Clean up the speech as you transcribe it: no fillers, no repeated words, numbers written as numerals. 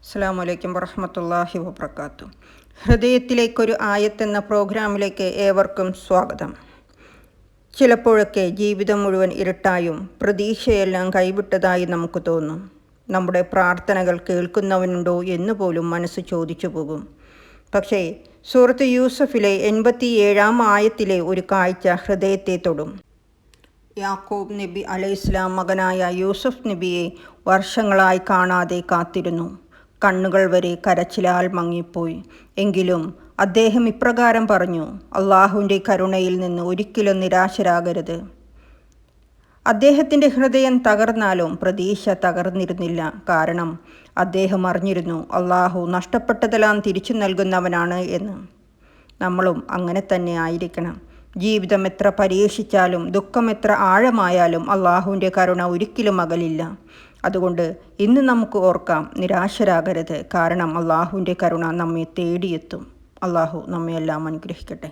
അസ്സലാമു അലൈക്കും വറഹ്മത്തുള്ളാഹി വബറകാതുഹു. ഹൃദയത്തിലേക്കൊരു ആയത്ത് എന്ന പ്രോഗ്രാമിലേക്ക് ഏവർക്കും സ്വാഗതം. ചിലപ്പോഴൊക്കെ ജീവിതം മുഴുവൻ ഇരുട്ടായും പ്രതീക്ഷയെല്ലാം കൈവിട്ടതായി നമുക്ക് തോന്നും. നമ്മുടെ പ്രാർത്ഥനകൾ കേൾക്കുന്നവനുണ്ടോ എന്ന് പോലും മനസ്സ് ചോദിച്ചു പോകും. പക്ഷേ സൂറത്ത് യൂസഫിലെ 87-ാം ആയത്തിലെ ഒരു കാഴ്ച ഹൃദയത്തെ തൊടും. യാക്കൂബ് നബി അലൈഹിസ്സലാം മകനായ യൂസഫ് നബിയെ വർഷങ്ങളായി കാണാതെ കാത്തിരുന്നു. കണ്ണുകൾ വരെ കരച്ചിലാൽ മങ്ങിപ്പോയി. എങ്കിലും അദ്ദേഹം ഇപ്രകാരം പറഞ്ഞു: അള്ളാഹുവിൻ്റെ കരുണയിൽ നിന്ന് ഒരിക്കലും നിരാശരാകരുത്. അദ്ദേഹത്തിൻ്റെ ഹൃദയം തകർന്നാലും പ്രതീക്ഷ തകർന്നിരുന്നില്ല. കാരണം അദ്ദേഹം അറിഞ്ഞിരുന്നു അള്ളാഹു നഷ്ടപ്പെട്ടതെല്ലാം തിരിച്ചു നൽകുന്നവനാണ് എന്ന്. നമ്മളും അങ്ങനെ തന്നെ ആയിരിക്കണം. ജീവിതം എത്ര പരീക്ഷിച്ചാലും ദുഃഖം എത്ര ആഴമായാലും അള്ളാഹുവിൻ്റെ കരുണ ഒരിക്കലും അകലില്ല. അതുകൊണ്ട് ഇന്ന് നമുക്ക് ഓർക്കാം, നിരാശരാകരുത്. കാരണം അള്ളാഹുവിൻ്റെ കരുണ നമ്മെ തേടിയെത്തും. അള്ളാഹു നമ്മയെല്ലാം അനുഗ്രഹിക്കട്ടെ.